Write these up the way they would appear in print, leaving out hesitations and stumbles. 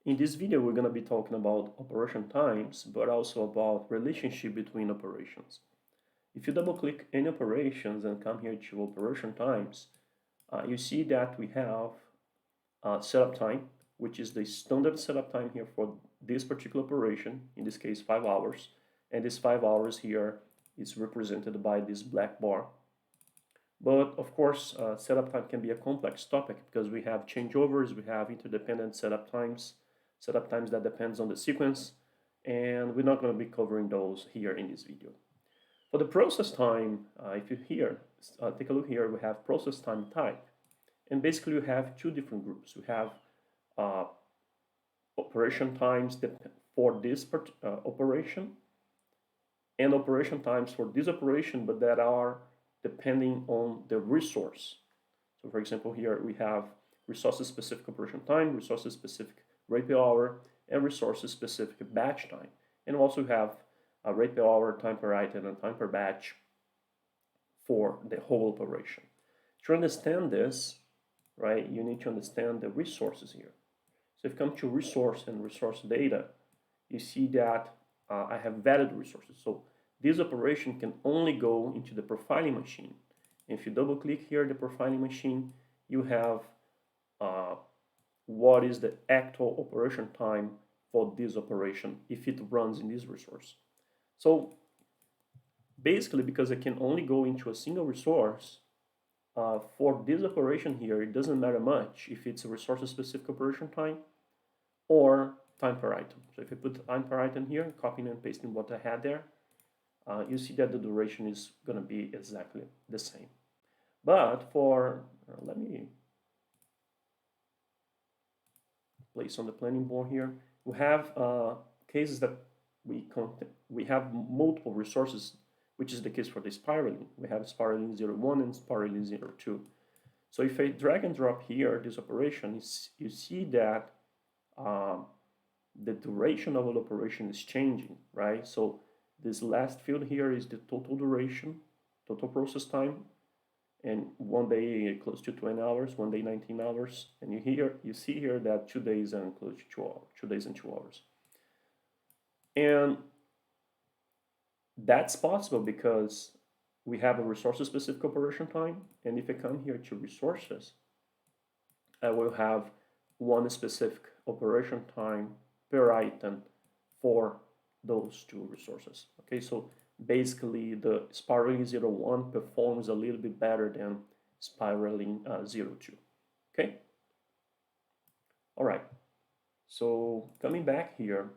In this video, we're going to be talking about operation times, but also about relationship between operations. If you double click any operations and come here to operation times, you see that we have setup time, which is the standard setup time here for this particular operation, in this case 5 hours, and this 5 hours here is represented by this black bar. But of course, setup time can be a complex topic because we have changeovers, we have interdependent setup times that depends on the sequence, and we're not going to be covering those here in this video. For the process time, if you here, take a look here, we have process time type. And basically we have two different groups. We have operation times for this operation and operation times for this operation, but that are depending on the resource. So for example, here we have resources-specific operation time, resources-specific rate per hour, and resources-specific batch time. And we also have a rate per hour, time per item, and time per batch for the whole operation. To understand this, right, you need to understand the resources here. So if you come to resource and resource data, you see that I have valid resources. So this operation can only go into the profiling machine. And if you double click here, the profiling machine, you have what is the actual operation time for this operation if it runs in this resource. So basically, because it can only go into a single resource, for this operation here, it doesn't matter much if it's a resource-specific operation time or time per item. So if I put time per item here, copying and pasting what I had there, you see that the duration is going to be exactly the same. But for, let me place on the planning board here, we have cases that we have multiple resources, which is the case for the spiraling. We have spiraling 01 and spiraling 02. So if I drag and drop here this operation, you see that the duration of an operation is changing, right? So this last field here is the total duration, total process time, and one day close to 20 hours, one day 19 hours, and you see here that 2 days and close to 2 hours, 2 days and 2 hours. And that's possible because we have a resource-specific operation time, and if I come here to resources, I will have one specific operation time per item for those two resources. Okay, so basically the spiraling 01 performs a little bit better than spiraling 02. Okay, all right, so coming back here,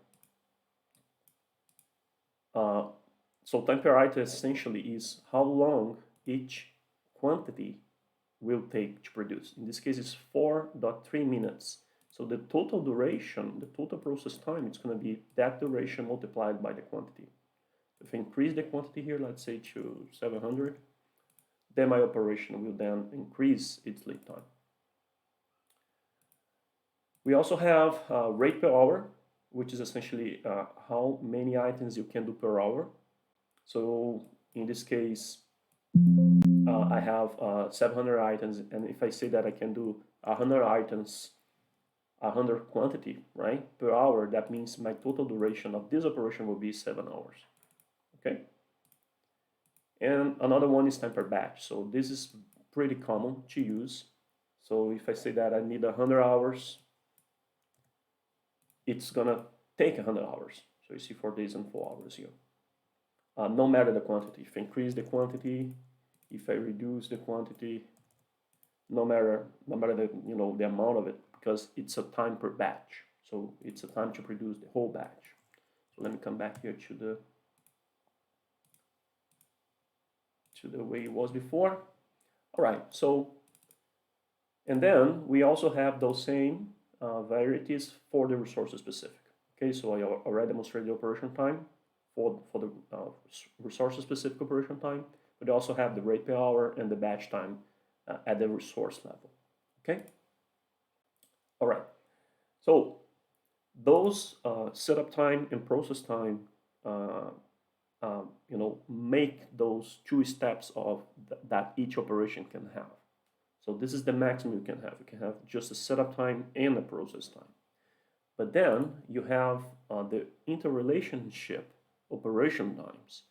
so time per item essentially is how long each quantity will take to produce. In this case, it's 4.3 minutes. So the total duration, the total process time, it's going to be that duration multiplied by the quantity. If I increase the quantity here, let's say to 700, then my operation will then increase its lead time. We also have rate per hour, which is essentially how many items you can do per hour. So in this case, I have 700 items, and if I say that I can do 100 items, 100 quantity, right, per hour, that means my total duration of this operation will be 7 hours, okay? And another one is time per batch. So this is pretty common to use. So if I say that I need 100 hours, it's gonna take 100 hours. So you see 4 days and 4 hours here. No matter the quantity. If I increase the quantity, if I reduce the quantity, no matter the the amount of it, because it's a time per batch. So it's a time to produce the whole batch. So let me come back here to the way it was before. All right, so, and then we also have those same varieties for the resource specific. Okay, so I already demonstrated the operation time for the resource specific operation time, but I also have the rate per hour and the batch time at the resource level. Okay, all right, so those setup time and process time make those two steps of that each operation can have. So this is the maximum you can have. You can have just a setup time and a process time. But then you have the interrelationship operation times.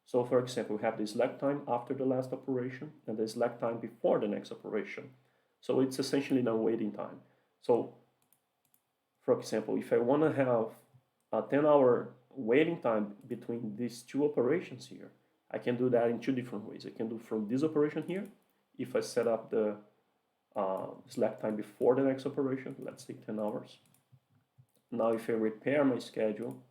So for example, we have the slack time after the last operation and the slack time before the next operation. So it's essentially the waiting time. So for example, if I want to have a 10-hour waiting time between these two operations here, I can do that in two different ways. I can do from this operation here, if I set up the slack time before the next operation, let's say 10 hours. Now if I repair my schedule,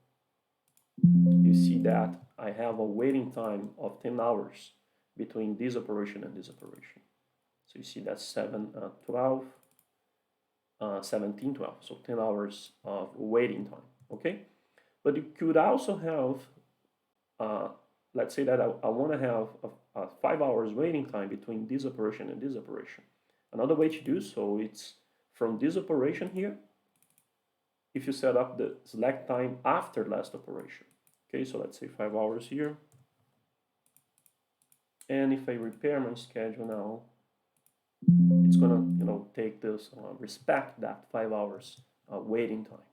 you see that I have a waiting time of 10 hours between this operation and this operation. So you see that's 12, 17, 12, so 10 hours of waiting time, okay? But you could also have, let's say that I want to have a 5 hours waiting time between this operation and this operation. Another way to do so, it's from this operation here, if you set up the slack time after last operation. Okay, so let's say 5 hours here. And if I repair my schedule now, it's gonna, take this, respect that 5 hours waiting time.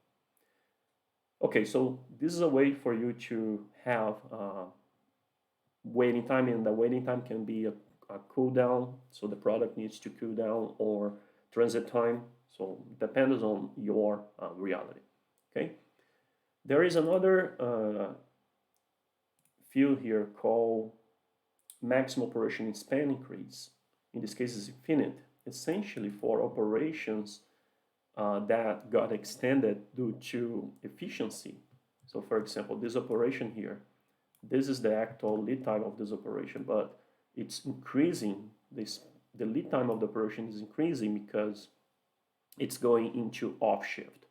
Okay, so this is a way for you to have waiting time, and the waiting time can be a cool down, so the product needs to cool down, or transit time, so it depends on your reality, okay? There is another field here called maximum operation span increase. In this case, it's infinite, essentially for operations that got extended due to efficiency. So for example, this operation here, this is the actual lead time of this operation, but it's increasing, the lead time of the operation is increasing because it's going into off shift.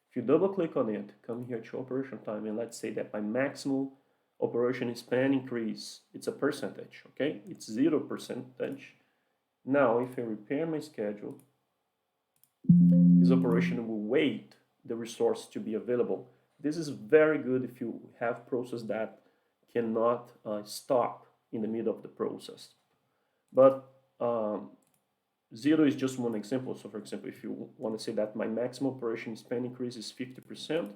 If you double click on it, come here to operation time, and let's say that my maximum operation span increase, it's a percentage, okay? It's 0%. Now, if I repair my schedule, this operation will wait the resource to be available. This is very good if you have process that cannot stop in the middle of the process. But 0 is just one example. So for example, if you want to say that my maximum operation span increase is 50%,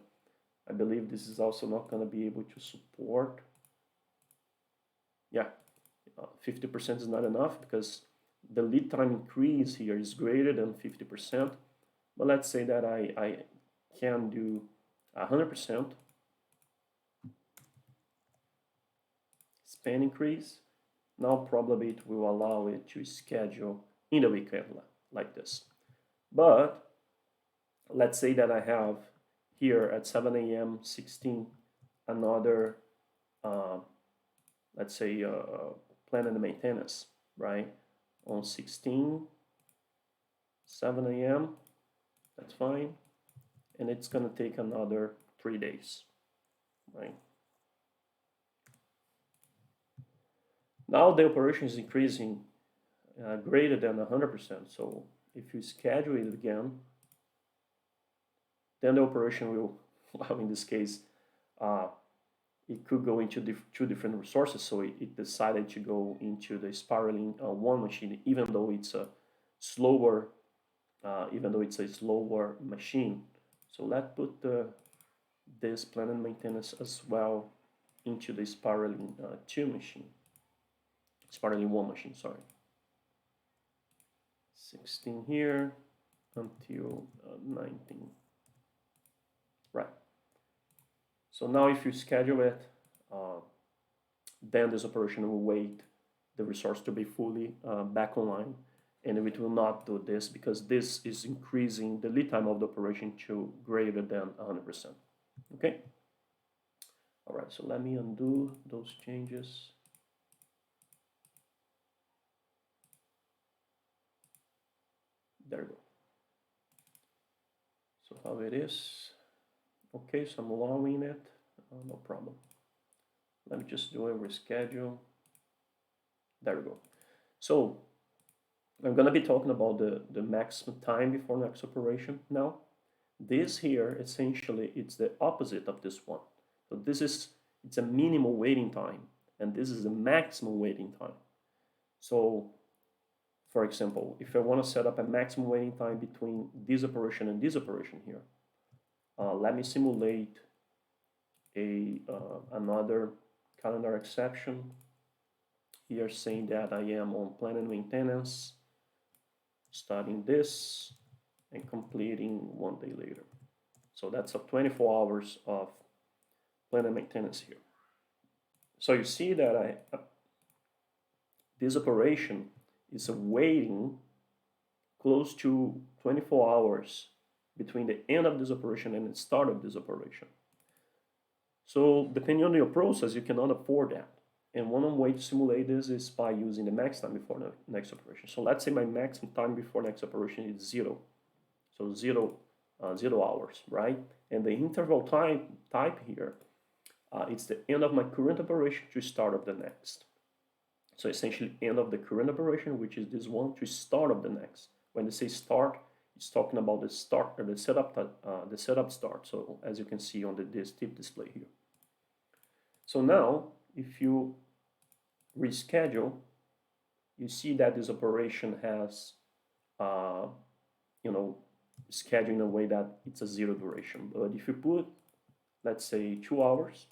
I believe this is also not going to be able to support. Yeah, 50% is not enough because the lead time increase here is greater than 50%. But let's say that I can do 100% span increase. Now probably it will allow it to schedule in the weekend like this. But let's say that I have here at 7 a.m. 16 another, let's say, plan and maintenance, right? On 16, 7 a.m., that's fine. And it's going to take another 3 days, right? Now the operation is increasing greater than 100%. So if you schedule it again, then the operation will, well, in this case, it could go into two different resources. So it decided to go into the spiraling one machine, even though it's a slower, machine. So let's put this plan and maintenance as well into the spiraling two machine. Spiraling one machine, sorry. 16 here until 19. Right. So now if you schedule it, then this operation will wait the resource to be fully back online, and it will not do this because this is increasing the lead time of the operation to greater than 100%. Okay? All right, so let me undo those changes. There we go. So how it is. Okay, so I'm allowing it, no problem. Let me just do a reschedule. There we go. So I'm gonna be talking about the maximum time before next operation now. This here, essentially, it's the opposite of this one. So it's a minimal waiting time, and this is a maximum waiting time. So for example, if I want to set up a maximum waiting time between this operation and this operation here, Let me simulate another calendar exception here, saying that I am on planned maintenance, starting this and completing 1 day later. So that's a 24 hours of planned maintenance here. So you see that this operation is waiting close to 24 hours between the end of this operation and the start of this operation. So depending on your process, you cannot afford that. And one way to simulate this is by using the max time before the next operation. So let's say my maximum time before next operation is 0. So 0 hours, right? And the interval type here, it's the end of my current operation to start of the next. So essentially end of the current operation, which is this one, to start of the next. When they say start, it's talking about the start or the setup start. So as you can see on this tip display here. So now, if you reschedule, you see that this operation has, scheduled in a way that it's a 0 duration. But if you put, let's say, 2 hours,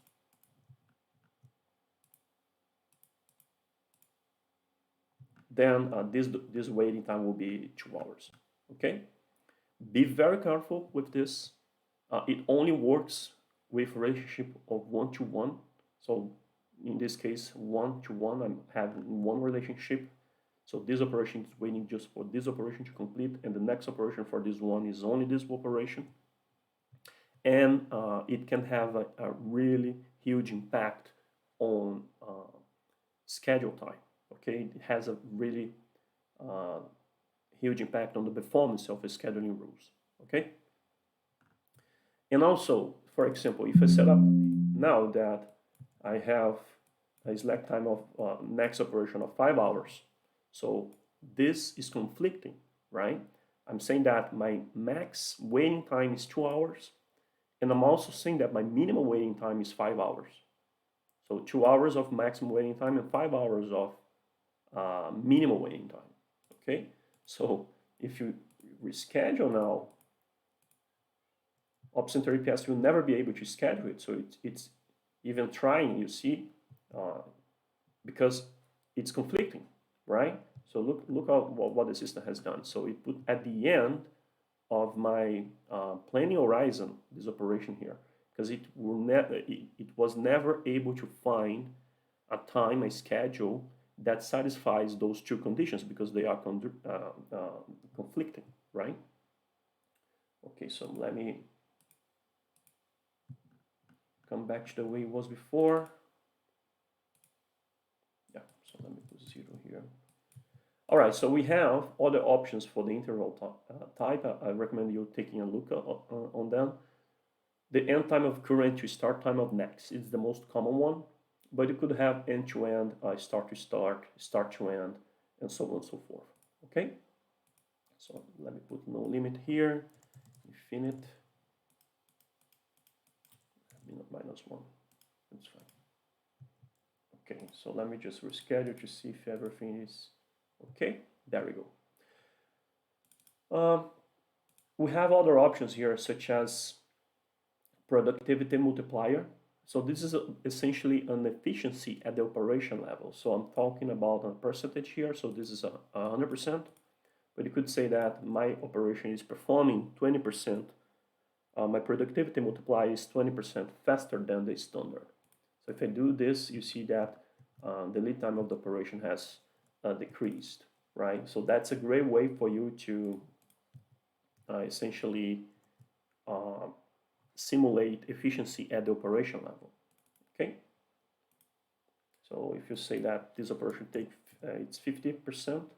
then this waiting time will be 2 hours. Okay? Be very careful with this. It only works with relationship of 1-to-1. So in this case, 1-to-1, I'm having one relationship. So this operation is waiting just for this operation to complete, and the next operation for this one is only this operation. And it can have a really huge impact on schedule time. Okay, it has a really huge impact on the performance of the scheduling rules. Okay, and also, for example, if I set up now that I have a slack time of next operation of 5 hours, so this is conflicting, right? I'm saying that my max waiting time is 2 hours, and I'm also saying that my minimum waiting time is 5 hours. So 2 hours of maximum waiting time and 5 hours of minimum waiting time. Okay, so if you reschedule now, Opcenter APS will never be able to schedule it. So it's even trying, you see, because it's conflicting, right? So look at what the system has done. So it put at the end of my planning horizon this operation here, because it was never able to find a time, a schedule that satisfies those two conditions, because they are conflicting, right? Okay, so let me come back to the way it was before. Yeah, so let me put 0 here. All right, so we have other options for the interval type. I recommend you taking a look on them. The end time of current to start time of next is the most common one, but you could have end to end, start to start, start to end, and so on and so forth. Okay, so let me put no limit here, infinite, -1, that's fine. Okay, so let me just reschedule to see if everything is okay. There we go. We have other options here, such as productivity multiplier. So this is essentially an efficiency at the operation level. So I'm talking about a percentage here. So this is 100%, but you could say that my operation is performing 20%. My productivity multiplier is 20% faster than the standard. So if I do this, you see that the lead time of the operation has decreased, right? So that's a great way for you to essentially simulate efficiency at the operation level. Okay. So if you say that this operation takes it's 50%,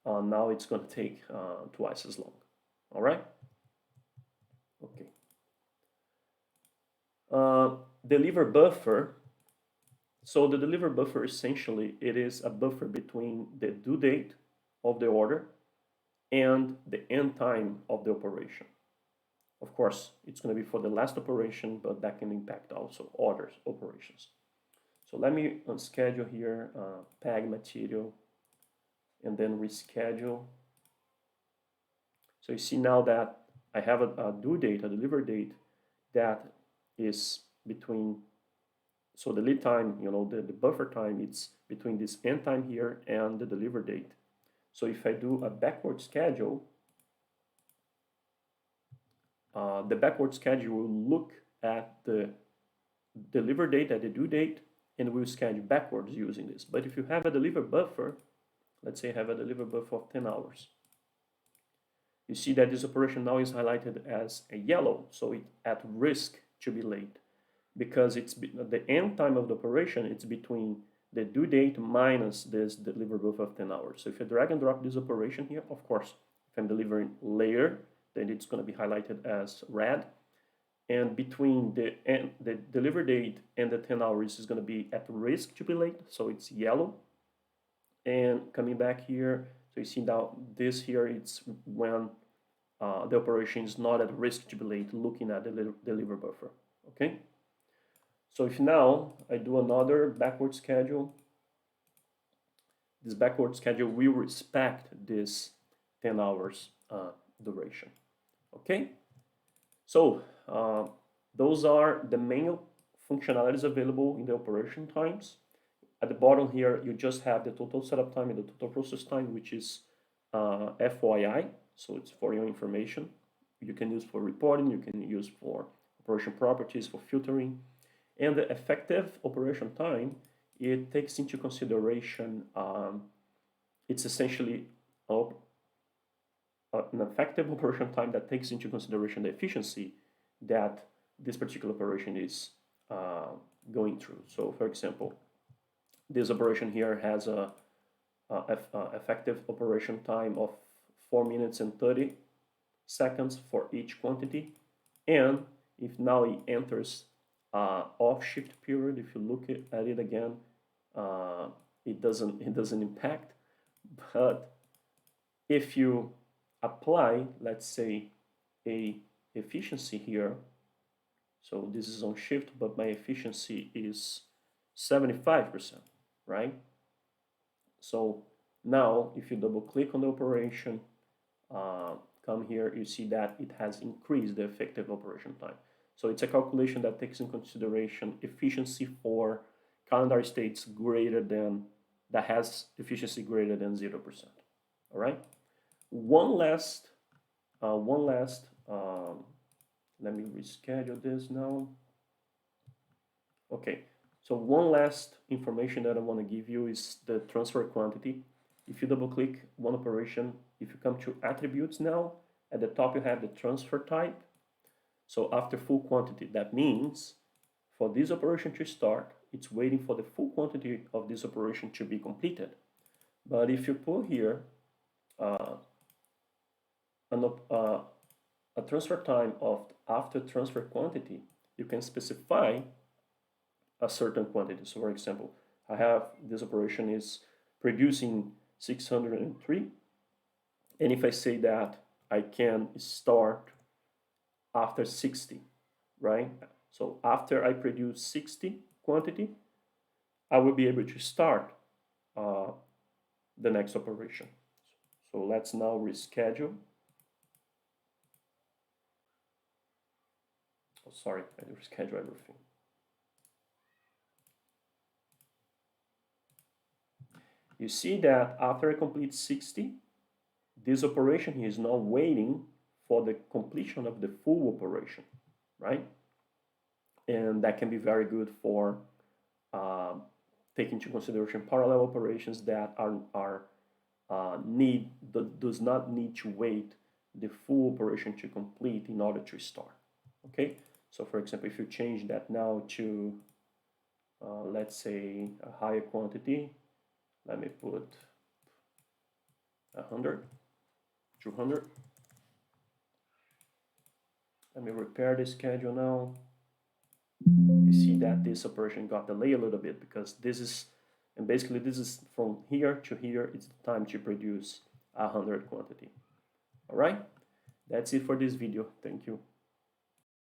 now it's going to take twice as long. All right. Okay. Deliver buffer. So the deliver buffer, essentially, it is a buffer between the due date of the order and the end time of the operation. Of course, it's going to be for the last operation, but that can impact also other operations. So let me unschedule here, PAG material, and then reschedule. So you see now that I have a due date, a delivery date that is between, so the lead time, you know, the buffer time, it's between this end time here and the delivery date. So if I do a backward schedule, the backward schedule will look at the delivery date, at the due date, and will schedule backwards using this. But if you have a delivery buffer, let's say I have a delivery buffer of 10 hours, you see that this operation now is highlighted as a yellow, so it's at risk to be late, because it's the end time of the operation, it's between the due date minus this delivery buffer of 10 hours. So if I drag and drop this operation here, of course, if I'm delivering later, then it's going to be highlighted as red. And between the delivery date and the 10 hours is going to be at risk to be late, so it's yellow. And coming back here, so you see now this here, it's when the operation is not at risk to be late, looking at the delivery buffer, okay? So if now I do another backward schedule, this backward schedule will respect this 10 hours duration, okay? So those are the main functionalities available in the operation times. At the bottom here, you just have the total setup time and the total process time, which is FYI, so it's for your information. You can use for reporting, you can use for operation properties, for filtering. And the effective operation time, it takes into consideration, it's essentially an effective operation time that takes into consideration the efficiency that this particular operation is going through. So for example, this operation here has a effective operation time of 4 minutes and 30 seconds for each quantity. And if now it enters off shift period, if you look at it again, it doesn't impact. But if you apply, let's say, a efficiency here, so this is on shift, but my efficiency is 75%, right? So now if you double click on the operation, come here, you see that it has increased the effective operation time. So it's a calculation that takes in consideration efficiency for calendar states greater than, that has efficiency greater than 0%. All right. One last, let me reschedule this now. Okay. So one last information that I want to give you is the transfer quantity. If you double click one operation, if you come to attributes now, at the top you have the transfer type. So after full quantity, that means for this operation to start, it's waiting for the full quantity of this operation to be completed. But if you put here a transfer time of after transfer quantity, you can specify a certain quantity. So for example, I have this operation is producing 603, and if I say that I can start after 60, right? So after I produce 60 quantity, I will be able to start the next operation. So let's now reschedule. Oh, sorry, I reschedule everything. You see that after I complete 60, this operation is now waiting for the completion of the full operation, right? And that can be very good for taking into consideration parallel operations that does not need to wait the full operation to complete in order to start. Okay, so for example, if you change that now to let's say a higher quantity, let me put 100, 200. Let me repair the schedule now. You see that this operation got delayed a little bit because this is, and basically this is from here to here, it's the time to produce 100 quantity. All right, that's it for this video. Thank you.